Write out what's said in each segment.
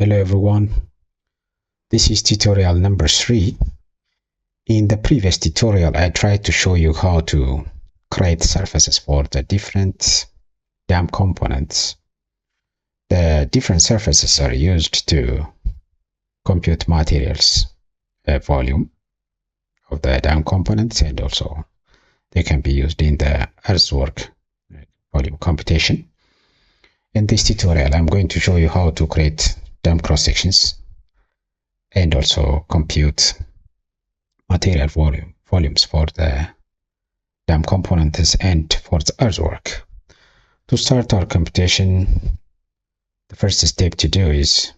Hello everyone, this is tutorial number 3. In the previous tutorial I tried to show you how to create surfaces for the different dam components. The different surfaces are used to compute materials volume of the dam components, and also they can be used in the earthwork volume computation. In this tutorial I'm going to show you how to create dam cross sections and also compute material volumes for the dam components and for the earthwork. To start our computation, the first step to do is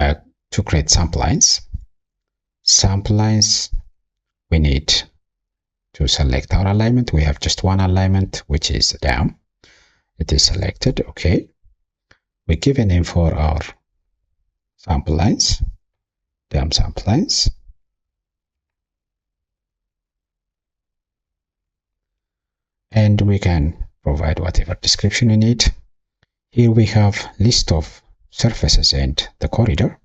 to create sample lines. Sample lines, we need to select our alignment. We have just one alignment, which is the dam. It is selected. Okay. We give a name for our sample lines, dam sample lines. And we can provide whatever description you need. Here we have list of surfaces and the corridor.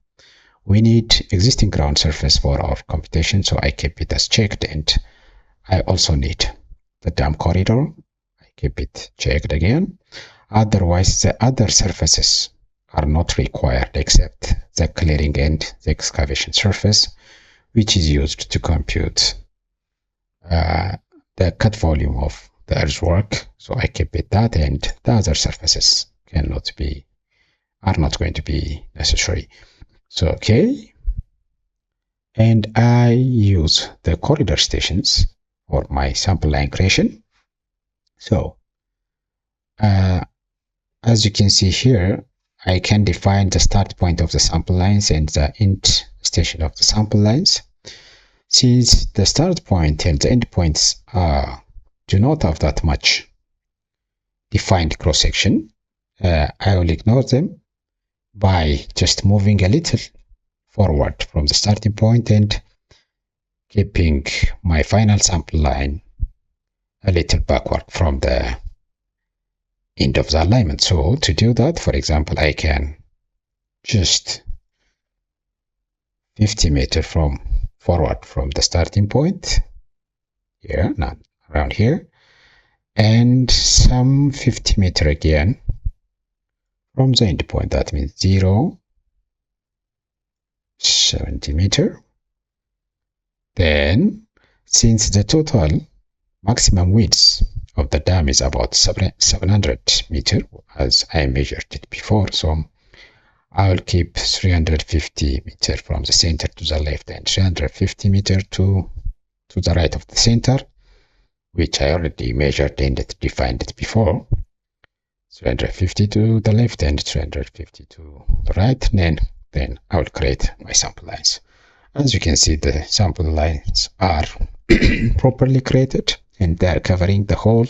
We need existing ground surface for our computation, so I keep it as checked, and I also need the dam corridor. I keep it checked again. Otherwise, the other surfaces are not required except the clearing and the excavation surface, which is used to compute the cut volume of the earthwork. So I keep it that, and the other surfaces are not going to be necessary. So okay, and I use the corridor stations for my sample line creation. So as you can see here, I can define the start point of the sample lines and the end station of the sample lines. Since the start point and the end points do not have that much defined cross-section, I will ignore them by just moving a little forward from the starting point and keeping my final sample line a little backward from the end of the alignment. So to do that, for example, I can just 50 meters forward from the starting point here, not around here, and some 50 meters again from the end point. That means 70 meters. Then, since the total maximum width of the dam is about 700 meters, as I measured it before, so I will keep 350 meters from the center to the left and 350 meters to the right of the center, which I already measured and defined it before. 350 to the left and 350 to the right, and then I will create my sample lines. As you can see, the sample lines are properly created, and they are covering the whole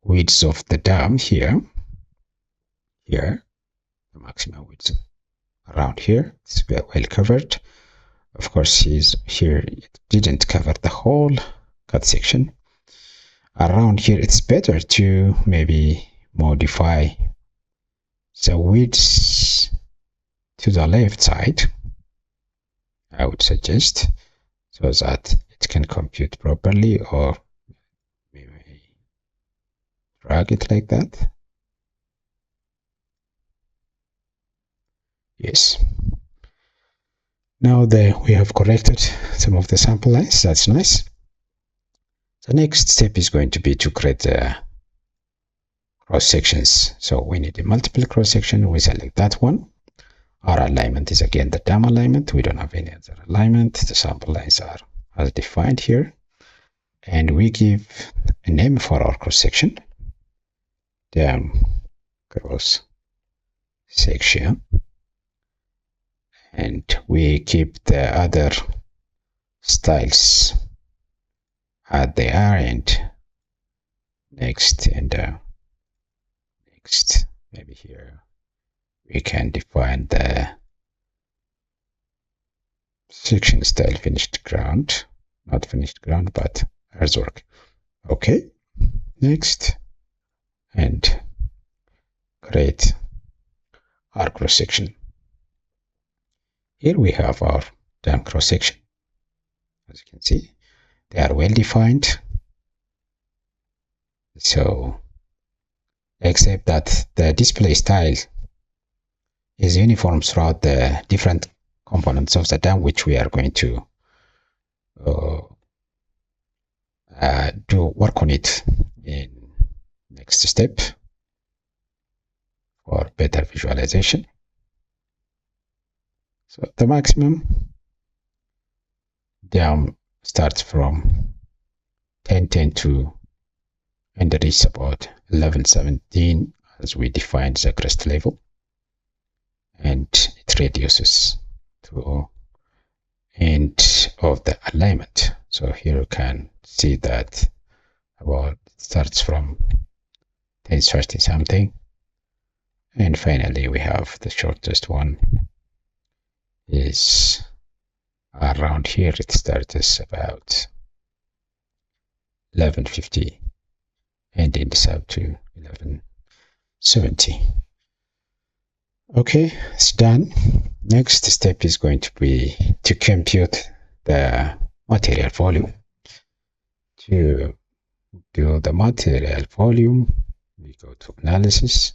width of the dam here. The maximum width around here is well covered. Of course, here it didn't cover the whole cut section. Around here, it's better to maybe modify the width to the left side, I would suggest, so that it can compute properly, or maybe drag it like that. Yes. Now we have corrected some of the sample lines. That's nice. The next step is going to be to create the cross sections. So we need a multiple cross section. We select that one. Our alignment is again the dam alignment. We don't have any other alignment. The sample lines are as defined here, and we give a name for our cross section, dam cross section, and we keep the other styles as they are, and next, and next, maybe here we can define the section style finished ground, not finished ground, but earthwork. Okay, next, and create our cross section. Here we have our dam cross section. As you can see, they are well defined. So, except that the display style is uniform throughout the different components of the dam, which we are going to do work on it in next step for better visualization. So the maximum dam starts from 1010 to and reach about 1117 as we defined the crest level, and it reduces to end of the alignment. So here you can see that about it starts from 1030 something, and finally we have the shortest one is around here. It starts about 1150 and ends up to 1170. Okay, it's done. Next step is going to be to compute the material volume. To do the material volume, we go to analysis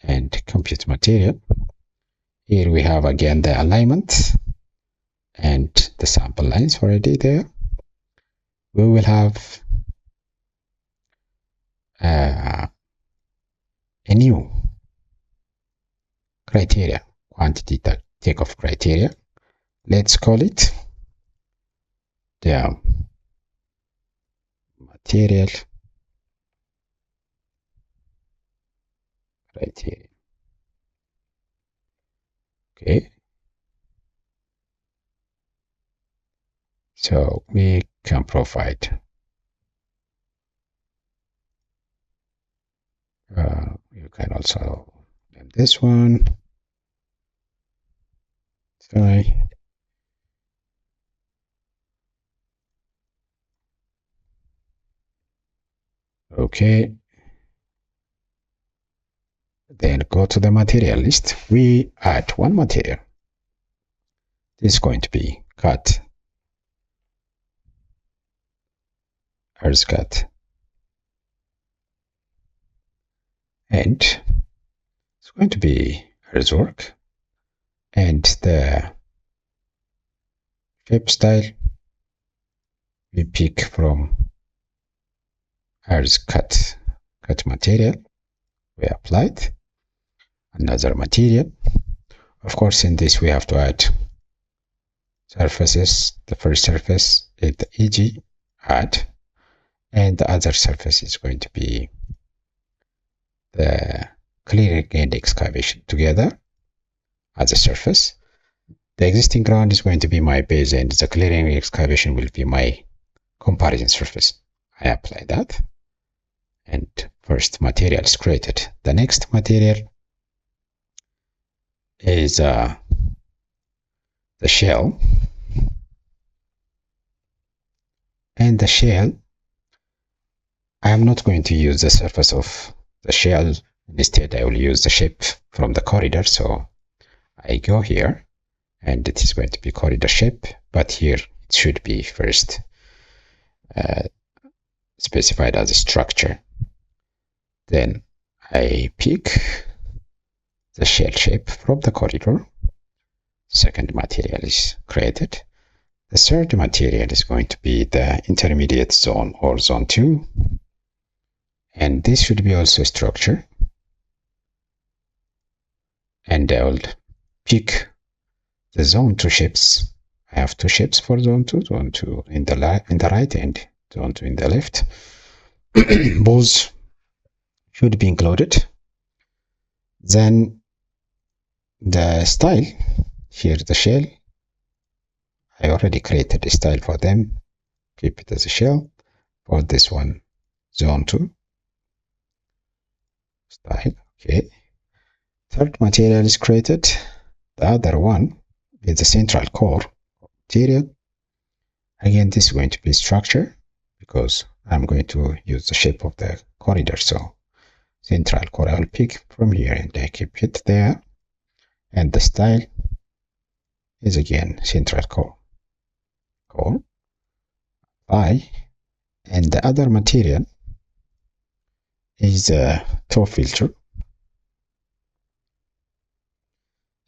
and compute material. Here we have again the alignment and the sample lines already there. We will have a new criteria, quantity takeoff criteria. Let's call it the material criteria. Okay. So we can provide you can also name this one. Sorry. Okay. Then go to the material list. We add one material. This is going to be cut, earth cut, and it's going to be earthwork, and the shape style we pick from earth cut material. We applied another material. Of course, in this we have to add surfaces. The first surface is the EG, add, and the other surface is going to be the clearing and excavation together as a surface. The existing ground is going to be my base, and the clearing and excavation will be my comparison surface. I apply that, and first material is created. The next material is the shell, and the shell, I am not going to use the surface of the shell. Instead, I will use the shape from the corridor. So I go here, and it is going to be corridor shape, but here it should be first specified as a structure. Then I pick the shell shape from the corridor. Second material is created. The third material is going to be the intermediate zone or zone 2. And this should be also a structure. And I will pick the zone 2 shapes. I have 2 shapes for zone 2 in the right and zone 2 in the left. Both should be included. Then the style, here the shell, I already created a style for them. Keep it as a shell. For this one, zone 2 style. Okay. Third material is created. The other one is the central core material. Again, this is going to be structure because I'm going to use the shape of the corridor. So central core, I'll pick from here and I keep it there. And the style is again central core. Apply. And the other material is the toe filter.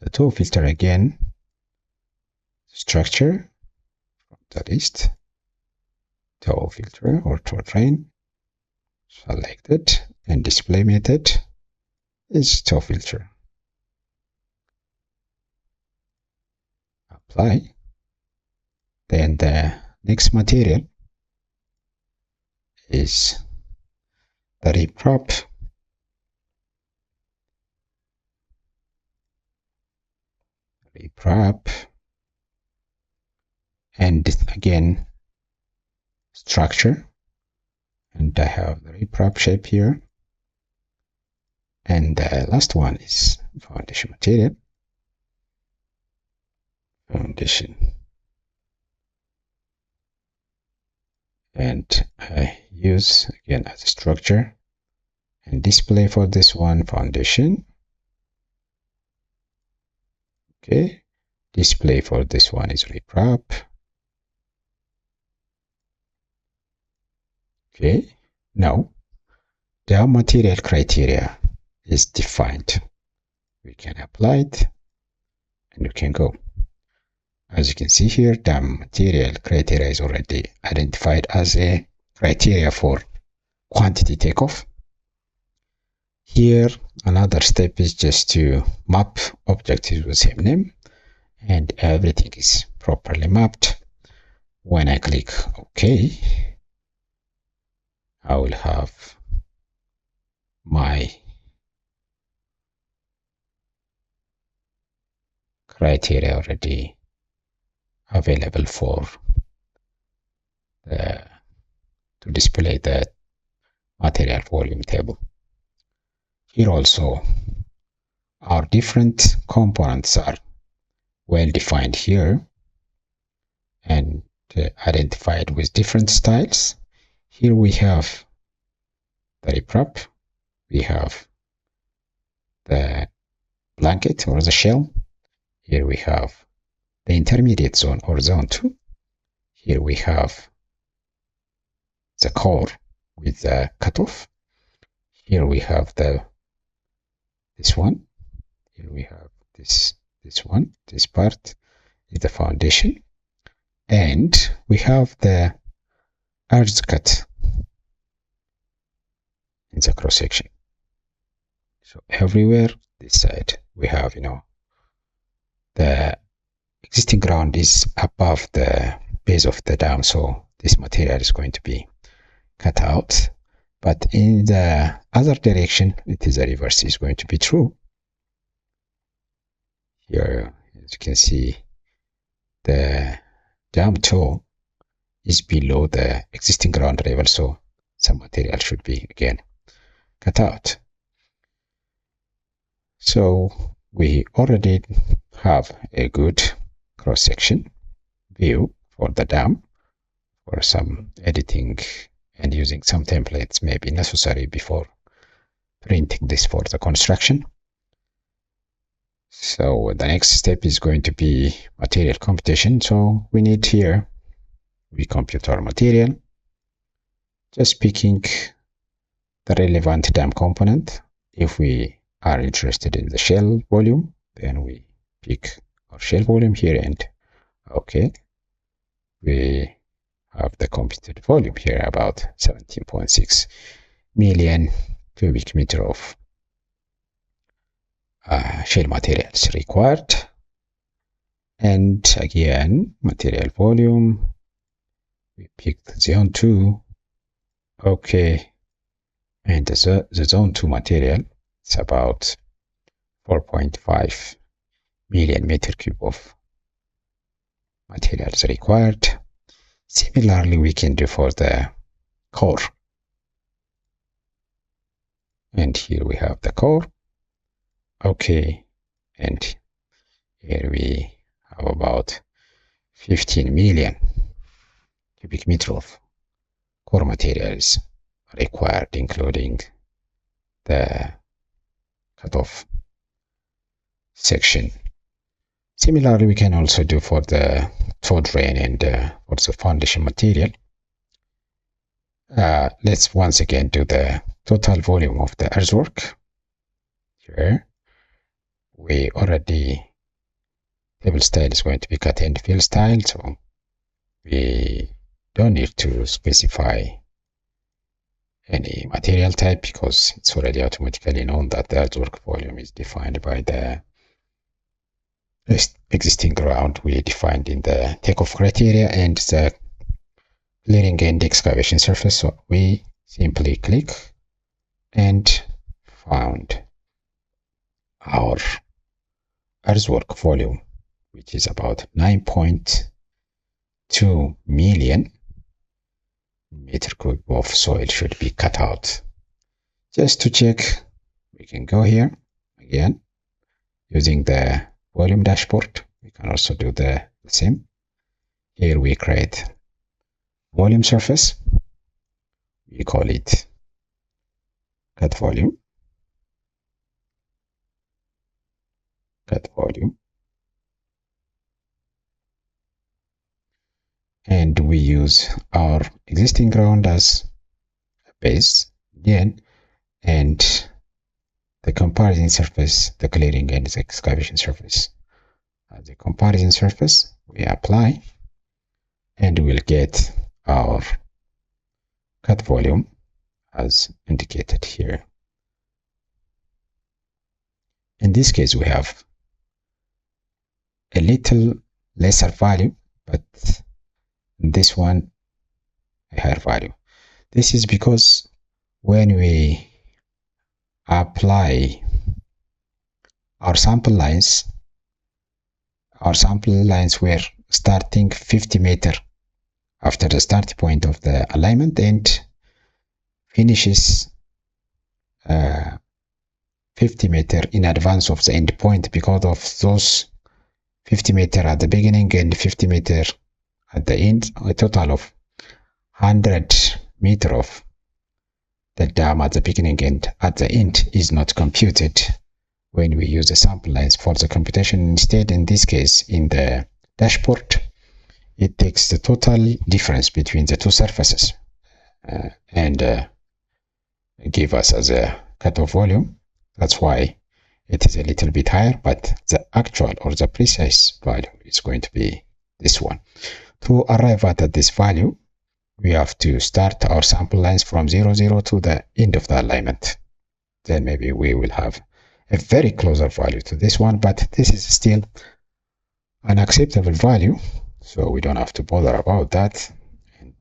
The toe filter again, structure from the list, toe filter or toe train, selected, and display method is toe filter. Apply. Then the next material is the reprop. And again structure, and I have the reprop shape here. And the last one is foundation material. Foundation. And I use again as a structure and display for this one foundation. Okay, display for this one is reprop. Okay, now the material criteria is defined. We can apply it and we can go. As you can see here, the material criteria is already identified as a criteria for quantity takeoff. Here, another step is just to map objectives with same name, and everything is properly mapped. When I click OK, I will have my criteria already available for to display the material volume table. Here also, our different components are well defined here and identified with different styles. Here we have the reprop, we have the blanket or the shell. Here we have the intermediate zone or zone 2. Here we have the core with the cutoff. Here we have this one. Here we have this one. This part is the foundation, and we have the edge cut in the cross section. So everywhere this side we have, the existing ground is above the base of the dam, so this material is going to be cut out. But in the other direction, it is the reverse is going to be true. Here, as you can see, the dam toe is below the existing ground level, so some material should be again cut out. So we already have a good cross-section view for the dam. For some editing and using some templates may be necessary before printing this for the construction. So the next step is going to be material computation. So we need here, we compute our material, just picking the relevant dam component. If we are interested in the shell volume, then we pick our shell volume here, and okay, we have the computed volume here, about 17.6 million cubic meter of shell materials required. And again, material volume, we picked zone 2. Okay, and the zone 2 material is about 4.5 million meter cube of materials required. Similarly, we can do for the core. And here we have the core. Okay, and here we have about 15 million cubic meter of core materials required, including the cutoff. section. Similarly, we can also do for the toe drain and for the foundation material. Let's once again do the total volume of the earthwork. Here, we already table style is going to be cut and fill style, so we don't need to specify any material type because it's already automatically known that the earthwork volume is defined by the existing ground we defined in the takeoff criteria and the clearing and excavation surface. So we simply click and found our earthwork volume, which is about 9.2 million meter cube of soil should be cut out. Just to check, we can go here again using the volume dashboard. We can also do the same. Here we create volume surface. We call it cut volume. Cut volume. And we use our existing ground as a base again, and the comparison surface, the clearing and the excavation surface. As a comparison surface, we apply and we'll get our cut volume as indicated here. In this case, we have a little lesser value, but this one a higher value. This is because when we apply our sample lines were starting 50 meter after the start point of the alignment and finishes 50 meter in advance of the end point because of those 50 meter at the beginning and 50 meter at the end, a total of 100 meter of the dam at the beginning and at the end is not computed when we use the sample lines for the computation. Instead, in this case, in the dashboard, it takes the total difference between the two surfaces and give us as a cutoff volume. That's why it is a little bit higher, but the actual or the precise value is going to be this one. To arrive at this value, we have to start our sample lines from 0, 0 to the end of the alignment. Then maybe we will have a very closer value to this one, but this is still an acceptable value, so we don't have to bother about that. And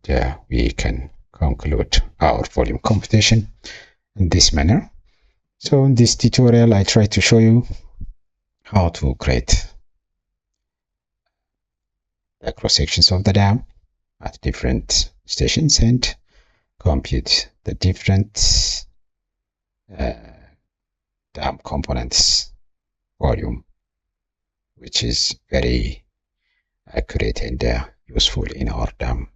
we can conclude our volume computation in this manner. So in this tutorial, I try to show you how to create the cross sections of the dam at different stations and compute the different dam components volume, which is very accurate and useful in our dam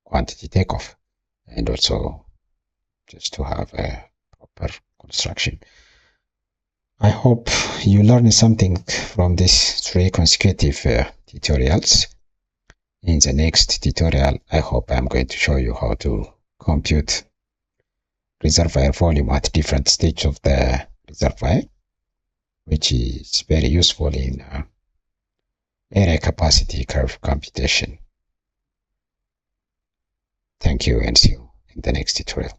quantity takeoff, and also just to have a proper construction. I hope you learned something from these 3 consecutive tutorials. In the next tutorial, I hope I'm going to show you how to compute reservoir volume at different stages of the reservoir, which is very useful in area capacity curve computation. Thank you and see you in the next tutorial.